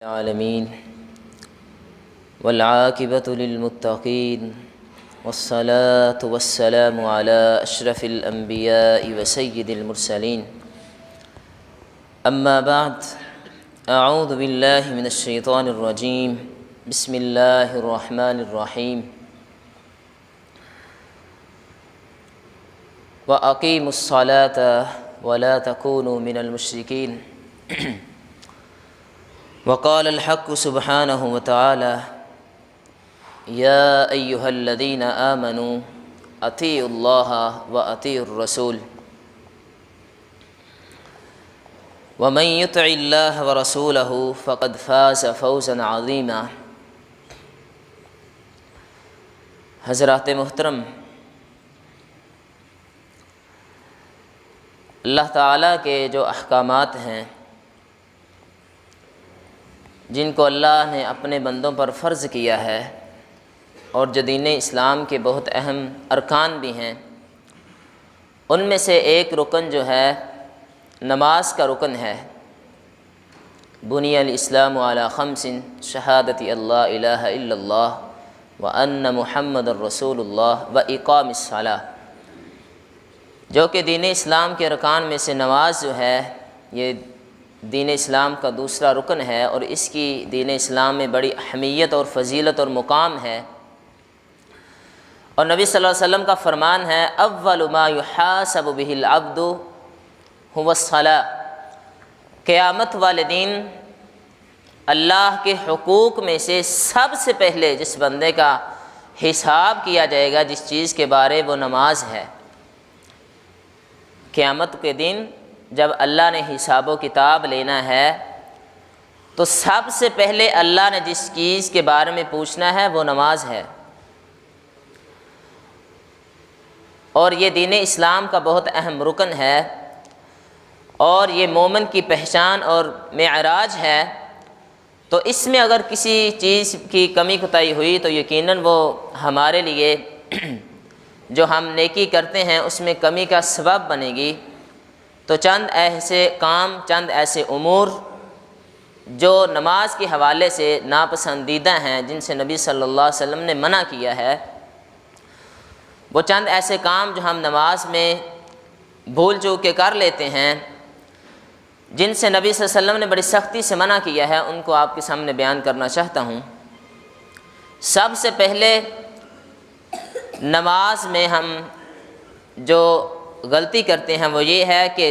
العالمین والعاقبۃ للمتقین والصلاة والسلام علی اشرف الانبیاء وسید المرسلین اما بعد اعوذ باللہ من الشیطان الرجیم بسم اللہ الرحمن الرحیم وَأَقِيمُوا الصَّلَاةَ وَلَا تَكُونُوا مِنَ الْمُشْرِكِينَ وقال الحق سبحانہ وتعالی یا ایہا الذین آمنوا اطیعوا اللہ واطیعوا الرسول ومن یطع اللہ ورسولہ فقد فاز فوزا عظیما۔ حضرات محترم، اللہ تعالیٰ کے جو احکامات ہیں جن کو اللہ نے اپنے بندوں پر فرض کیا ہے اور جو دین اسلام کے بہت اہم ارکان بھی ہیں، ان میں سے ایک رکن جو ہے نماز کا رکن ہے۔ بنی الاسلام علی خمس شہادت اللہ الہ الا اللہ وان محمد الرسول اللہ واقام الصلاۃ، جو کہ دین اسلام کے ارکان میں سے نماز جو ہے یہ دین اسلام کا دوسرا رکن ہے، اور اس کی دین اسلام میں بڑی اہمیت اور فضیلت اور مقام ہے۔ اور نبی صلی اللہ علیہ وسلم کا فرمان ہے اول ما یحاسب بہ العبد هو الصلاۃ، قیامت والے دن اللہ کے حقوق میں سے سب سے پہلے جس بندے کا حساب کیا جائے گا جس چیز کے بارے وہ نماز ہے۔ قیامت کے دن جب اللہ نے حساب و کتاب لینا ہے تو سب سے پہلے اللہ نے جس چیز کے بارے میں پوچھنا ہے وہ نماز ہے، اور یہ دین اسلام کا بہت اہم رکن ہے، اور یہ مومن کی پہچان اور معراج ہے۔ تو اس میں اگر کسی چیز کی کمی کوتاہی ہوئی تو یقیناً وہ ہمارے لیے جو ہم نیکی کرتے ہیں اس میں کمی کا سبب بنے گی۔ تو چند ایسے کام، چند ایسے امور جو نماز کے حوالے سے ناپسندیدہ ہیں، جن سے نبی صلی اللہ علیہ وسلم نے منع کیا ہے، وہ چند ایسے کام جو ہم نماز میں بھول چوک کے کر لیتے ہیں، جن سے نبی صلی اللہ علیہ وسلم نے بڑی سختی سے منع کیا ہے، ان کو آپ کے سامنے بیان کرنا چاہتا ہوں۔ سب سے پہلے نماز میں ہم جو غلطی کرتے ہیں وہ یہ ہے کہ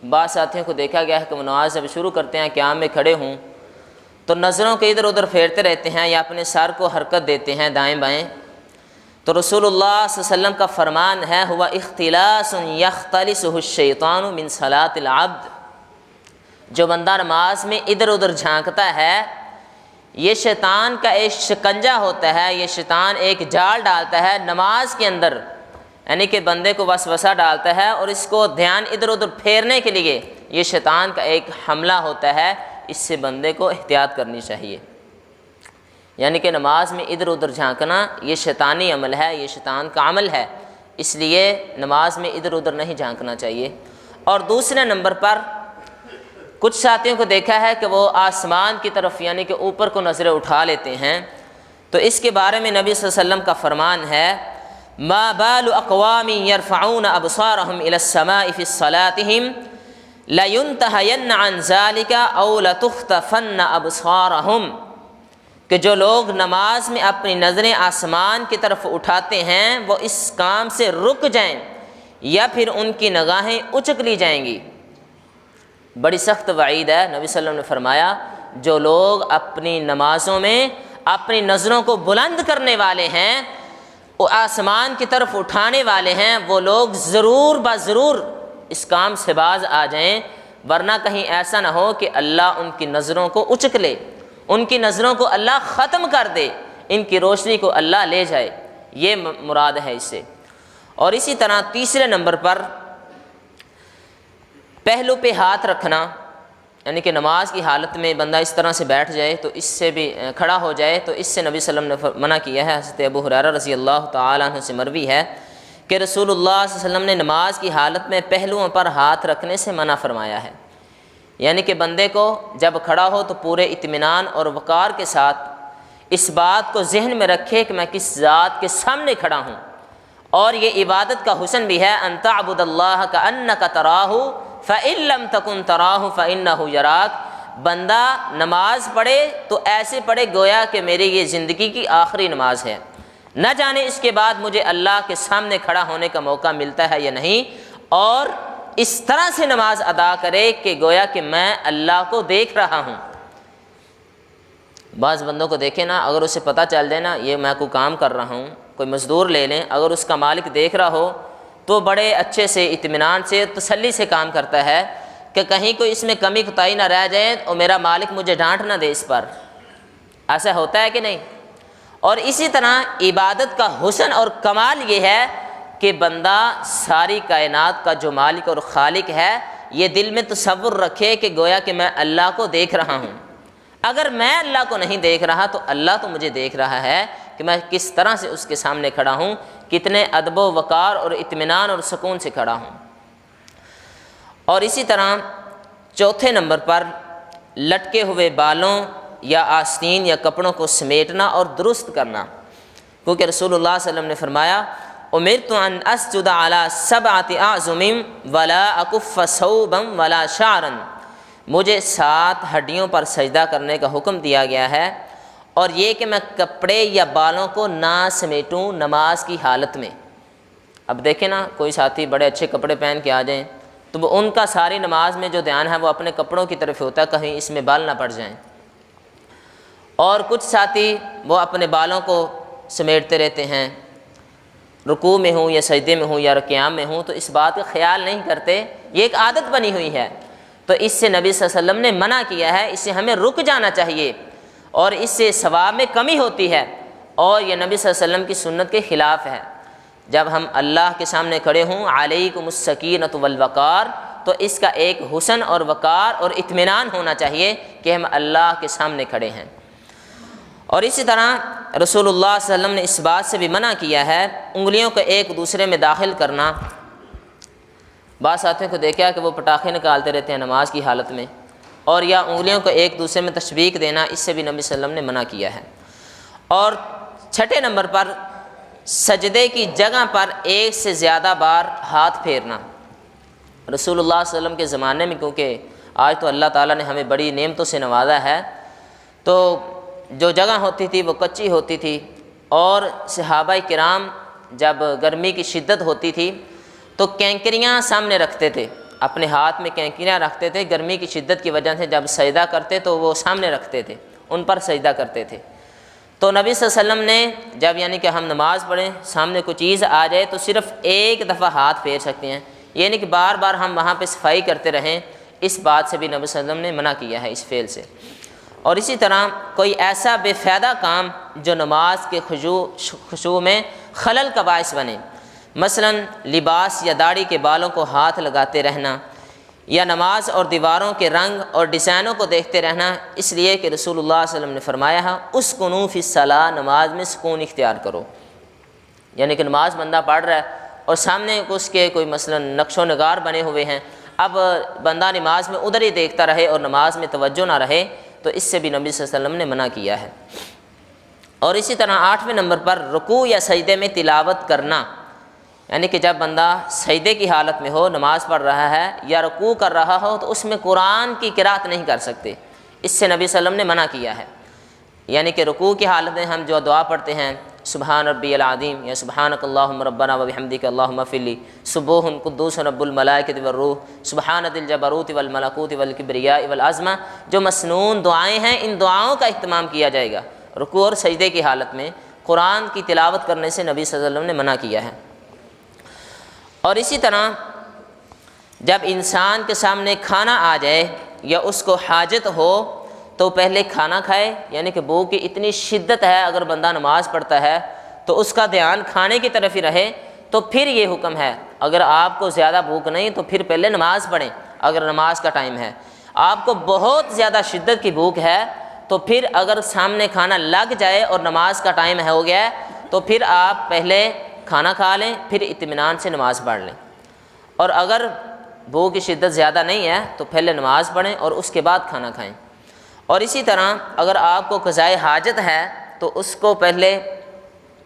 بعض ساتھیوں کو دیکھا گیا ہے کہ وہ نماز جب شروع کرتے ہیں قیام میں کھڑے ہوں تو نظروں کے ادھر ادھر پھیرتے رہتے ہیں یا اپنے سر کو حرکت دیتے ہیں دائیں بائیں۔ تو رسول اللہ صلی اللہ علیہ وسلم کا فرمان ہے ہوا اختلاس یختلسہ الشیطان من صلاۃ العبد، جو بندہ نماز میں ادھر ادھر جھانکتا ہے یہ شیطان کا ایک شکنجہ ہوتا ہے، یہ شیطان ایک جال ڈالتا ہے نماز کے اندر، یعنی کہ بندے کو وسوسہ ڈالتا ہے اور اس کو دھیان ادھر ادھر پھیرنے کے لیے یہ شیطان کا ایک حملہ ہوتا ہے۔ اس سے بندے کو احتیاط کرنی چاہیے، یعنی کہ نماز میں ادھر ادھر جھانکنا یہ شیطانی عمل ہے، یہ شیطان کا عمل ہے، اس لیے نماز میں ادھر ادھر نہیں جھانکنا چاہیے۔ اور دوسرے نمبر پر کچھ ساتھیوں کو دیکھا ہے کہ وہ آسمان کی طرف یعنی کہ اوپر کو نظریں اٹھا لیتے ہیں، تو اس کے بارے میں نبی صلی اللہ علیہ وسلم کا فرمان ہے ما بال اقوام يرفعون ابصارهم الى السماء في صلاتهم لينتهين عن ذلك او لتخطفن ابصارهم، کہ جو لوگ نماز میں اپنی نظریں آسمان کی طرف اٹھاتے ہیں وہ اس کام سے رک جائیں یا پھر ان کی نگاہیں اچک لی جائیں گی۔ بڑی سخت وعید ہے۔ نبی صلی اللہ علیہ وسلم نے فرمایا جو لوگ اپنی نمازوں میں اپنی نظروں کو بلند کرنے والے ہیں، وہ آسمان کی طرف اٹھانے والے ہیں، وہ لوگ ضرور بضرور اس کام سے باز آ جائیں، ورنہ کہیں ایسا نہ ہو کہ اللہ ان کی نظروں کو اچک لے، ان کی نظروں کو اللہ ختم کر دے، ان کی روشنی کو اللہ لے جائے، یہ مراد ہے اس سے۔ اور اسی طرح تیسرے نمبر پر پہلو پہ ہاتھ رکھنا، یعنی کہ نماز کی حالت میں بندہ اس طرح سے بیٹھ جائے تو اس سے بھی کھڑا ہو جائے، تو اس سے نبی صلی اللہ علیہ وسلم نے منع کیا ہے۔ حضرت ابو ہریرہ رضی اللہ تعالیٰ عنہ سے مروی ہے کہ رسول اللہ صلی اللہ علیہ وسلم نے نماز کی حالت میں پہلوؤں پر ہاتھ رکھنے سے منع فرمایا ہے، یعنی کہ بندے کو جب کھڑا ہو تو پورے اطمینان اور وقار کے ساتھ اس بات کو ذہن میں رکھے کہ میں کس ذات کے سامنے کھڑا ہوں۔ اور یہ عبادت کا حسن بھی ہے، ان تعبد اللہ کأنک تراہ فإن لم تکن تراہ فإنہ یراک۔ بندہ نماز پڑھے تو ایسے پڑھے گویا کہ میری یہ زندگی کی آخری نماز ہے، نہ جانے اس کے بعد مجھے اللہ کے سامنے کھڑا ہونے کا موقع ملتا ہے یا نہیں، اور اس طرح سے نماز ادا کرے کہ گویا کہ میں اللہ کو دیکھ رہا ہوں۔ بعض بندوں کو دیکھیں نا، اگر اسے پتہ چل جائے نا یہ میں کوئی کام کر رہا ہوں، کوئی مزدور لے لیں، اگر اس کا مالک دیکھ رہا ہو تو بڑے اچھے سے اطمینان سے تسلی سے کام کرتا ہے کہ کہیں کوئی اس میں کمی کوتاہی نہ رہ جائے اور میرا مالک مجھے ڈانٹ نہ دے اس پر۔ ایسا ہوتا ہے کہ نہیں؟ اور اسی طرح عبادت کا حسن اور کمال یہ ہے کہ بندہ ساری کائنات کا جو مالک اور خالق ہے یہ دل میں تصور رکھے کہ گویا کہ میں اللہ کو دیکھ رہا ہوں۔ اگر میں اللہ کو نہیں دیکھ رہا تو اللہ تو مجھے دیکھ رہا ہے کہ میں کس طرح سے اس کے سامنے کھڑا ہوں، کتنے ادب و وقار اور اطمینان اور سکون سے کھڑا ہوں۔ اور اسی طرح چوتھے نمبر پر لٹکے ہوئے بالوں یا آستین یا کپڑوں کو سمیٹنا اور درست کرنا، کیونکہ رسول اللہ صلی اللہ علیہ وسلم نے فرمایا امرت ان اسجد علی سبعۃ اعظم ولا اکف ثوبا ولا شعرا، مجھے 7 ہڈیوں پر سجدہ کرنے کا حکم دیا گیا ہے، اور یہ کہ میں کپڑے یا بالوں کو نہ سمیٹوں نماز کی حالت میں۔ اب دیکھیں نا، کوئی ساتھی بڑے اچھے کپڑے پہن کے آ جائیں تو وہ ان کا ساری نماز میں جو دھیان ہے وہ اپنے کپڑوں کی طرف ہوتا ہے، کہیں اس میں بال نہ پڑ جائیں۔ اور کچھ ساتھی وہ اپنے بالوں کو سمیٹتے رہتے ہیں، رکوع میں ہوں یا سجدے میں ہوں یا قیام میں ہوں تو اس بات کا خیال نہیں کرتے، یہ ایک عادت بنی ہوئی ہے، تو اس سے نبی صلی اللہ علیہ وسلم نے منع کیا ہے، اس سے ہمیں رک جانا چاہیے، اور اس سے ثواب میں کمی ہوتی ہے، اور یہ نبی صلی اللہ علیہ وسلم کی سنت کے خلاف ہے۔ جب ہم اللہ کے سامنے کھڑے ہوں علیکم السکینۃ والوقار، تو اس کا ایک حسن اور وقار اور اطمینان ہونا چاہیے کہ ہم اللہ کے سامنے کھڑے ہیں۔ اور اسی طرح رسول اللہ صلی اللہ علیہ وسلم نے اس بات سے بھی منع کیا ہے انگلیوں کو ایک دوسرے میں داخل کرنا۔ بعض ساتھیوں کو دیکھا کہ وہ پٹاخے نکالتے رہتے ہیں نماز کی حالت میں، اور یا انگلیوں کو ایک دوسرے میں تشبیک دینا، اس سے بھی نبی صلی اللہ علیہ وسلم نے منع کیا ہے۔ اور چھٹے نمبر پر سجدے کی جگہ پر ایک سے زیادہ بار ہاتھ پھیرنا۔ رسول اللہ صلی اللہ علیہ وسلم کے زمانے میں، کیونکہ آج تو اللہ تعالیٰ نے ہمیں بڑی نعمتوں سے نوازا ہے، تو جو جگہ ہوتی تھی وہ کچی ہوتی تھی، اور صحابہ کرام جب گرمی کی شدت ہوتی تھی تو کینکریاں سامنے رکھتے تھے، اپنے ہاتھ میں کینکریاں رکھتے تھے، گرمی کی شدت کی وجہ سے جب سجدہ کرتے تو وہ سامنے رکھتے تھے، ان پر سجدہ کرتے تھے۔ تو نبی صلی اللہ علیہ وسلم نے جب یعنی کہ ہم نماز پڑھیں سامنے کوئی چیز آ جائے تو صرف ایک دفعہ ہاتھ پھیر سکتے ہیں، یعنی کہ بار بار ہم وہاں پہ صفائی کرتے رہیں، اس بات سے بھی نبی صلی اللہ علیہ وسلم نے منع کیا ہے، اس فعل سے۔ اور اسی طرح کوئی ایسا بے فائدہ کام جو نماز کے خشوع میں خلل کا باعث بنے، مثلا لباس یا داڑھی کے بالوں کو ہاتھ لگاتے رہنا، یا نماز اور دیواروں کے رنگ اور ڈیزائنوں کو دیکھتے رہنا، اس لیے کہ رسول اللہ صلی اللہ علیہ وسلم نے فرمایا ہے اسکنوا فی الصلاۃ، نماز میں سکون اختیار کرو۔ یعنی کہ نماز بندہ پڑھ رہا ہے اور سامنے اس کے کوئی مثلا نقش و نگار بنے ہوئے ہیں، اب بندہ نماز میں ادھر ہی دیکھتا رہے اور نماز میں توجہ نہ رہے، تو اس سے بھی نبی صلی اللہ علیہ وسلم نے منع کیا ہے۔ اور اسی طرح 8ویں نمبر پر رکوع یا سجدے میں تلاوت کرنا، یعنی کہ جب بندہ سجدے کی حالت میں ہو، نماز پڑھ رہا ہے یا رکوع کر رہا ہو تو اس میں قرآن کی قرأت نہیں کر سکتے، اس سے نبی صلی اللہ علیہ وسلم نے منع کیا ہے۔ یعنی کہ رکوع کی حالت میں ہم جو دعا پڑھتے ہیں سبحان ربی العظیم یا سبحانک اللہم ربنا وبحمدک اللہم اغفر لی، سبوح قدوس رب الملائکۃ والروح، سبحان ذی الجبروت والملکوت والکبریاء والعظمہ، جو مسنون دعائیں ہیں ان دعاؤں کا اہتمام کیا جائے گا۔ رکوع اور سجدے کی حالت میں قرآن کی تلاوت کرنے سے نبی صلی اللہ علیہ وسلم نے منع کیا ہے۔ اور اسی طرح جب انسان کے سامنے کھانا آ جائے یا اس کو حاجت ہو تو پہلے کھانا کھائے، یعنی کہ بھوک کی اتنی شدت ہے اگر بندہ نماز پڑھتا ہے تو اس کا دھیان کھانے کی طرف ہی رہے، تو پھر یہ حکم ہے اگر آپ کو زیادہ بھوک نہیں تو پھر پہلے نماز پڑھیں۔ اگر نماز کا ٹائم ہے، آپ کو بہت زیادہ شدت کی بھوک ہے تو پھر اگر سامنے کھانا لگ جائے اور نماز کا ٹائم ہو گیا ہے تو پھر آپ پہلے کھانا کھا لیں، پھر اطمینان سے نماز پڑھ لیں۔ اور اگر بھوک کی شدت زیادہ نہیں ہے تو پہلے نماز پڑھیں اور اس کے بعد کھانا کھائیں۔ اور اسی طرح اگر آپ کو قضائے حاجت ہے تو اس کو پہلے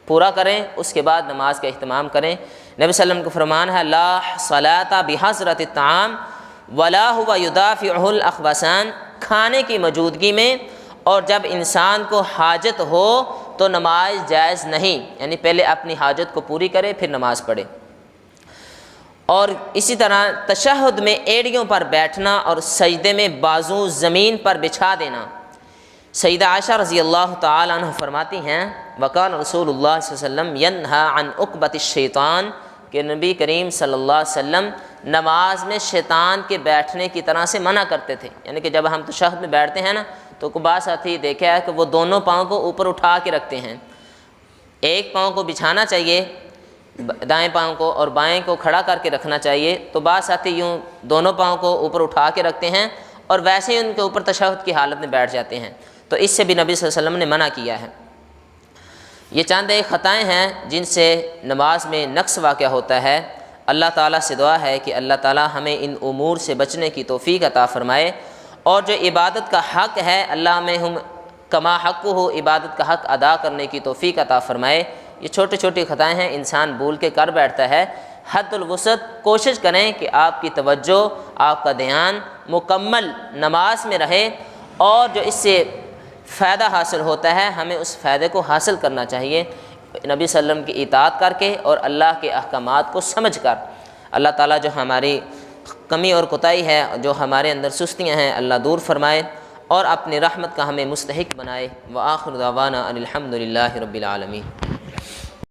پورا کریں، اس کے بعد نماز کا اہتمام کریں۔ نبی صلی اللہ علیہ وسلم کا فرمان ہے لا صلاۃ بحضرۃ الطعام ولا هو يدافعه الاخبثان، کھانے کی موجودگی میں اور جب انسان کو حاجت ہو تو نماز جائز نہیں، یعنی پہلے اپنی حاجت کو پوری کرے پھر نماز پڑھے۔ اور اسی طرح تشہد میں ایڑیوں پر بیٹھنا اور سجدے میں بازو زمین پر بچھا دینا۔ سیدہ عائشہ رضی اللہ تعالی عنہ فرماتی ہیں وقال رسول اللہ صلی اللہ علیہ وسلم ینہا عن عقبۃ الشیطان، کہ نبی کریم صلی اللہ علیہ وسلم نماز میں شیطان کے بیٹھنے کی طرح سے منع کرتے تھے، یعنی کہ جب ہم تشہد میں بیٹھتے ہیں نا تو بعض ساتھی دیکھا ہے کہ وہ دونوں پاؤں کو اوپر اٹھا کے رکھتے ہیں، ایک پاؤں کو بچھانا چاہیے دائیں پاؤں کو اور بائیں کو کھڑا کر کے رکھنا چاہیے، تو بعض ساتھی یوں دونوں پاؤں کو اوپر اٹھا کے رکھتے ہیں اور ویسے ہی ان کے اوپر تشہد کی حالت میں بیٹھ جاتے ہیں، تو اس سے بھی نبی صلی اللہ علیہ وسلم نے منع کیا ہے۔ یہ چند ایک خطائیں ہیں جن سے نماز میں نقص واقع ہوتا ہے۔ اللہ تعالیٰ سے دعا ہے کہ اللہ تعالیٰ ہمیں ان امور سے بچنے کی توفیق عطا فرمائے، اور جو عبادت کا حق ہے اللہ میں ہم کما حق ہو، عبادت کا حق ادا کرنے کی توفیق عطا فرمائے۔ یہ چھوٹی چھوٹی خطائیں ہیں، انسان بھول کے کر بیٹھتا ہے۔ حد الوسعت کوشش کریں کہ آپ کی توجہ، آپ کا دھیان مکمل نماز میں رہے، اور جو اس سے فائدہ حاصل ہوتا ہے ہمیں اس فائدے کو حاصل کرنا چاہیے، نبی صلی اللہ علیہ وسلم کی اطاعت کر کے اور اللہ کے احکامات کو سمجھ کر۔ اللہ تعالیٰ جو ہماری کمی اور کوتاہی ہے، جو ہمارے اندر سستیاں ہیں، اللہ دور فرمائے اور اپنی رحمت کا ہمیں مستحق بنائے۔ وآخر دعوانا ان الحمد للہ رب العالمین۔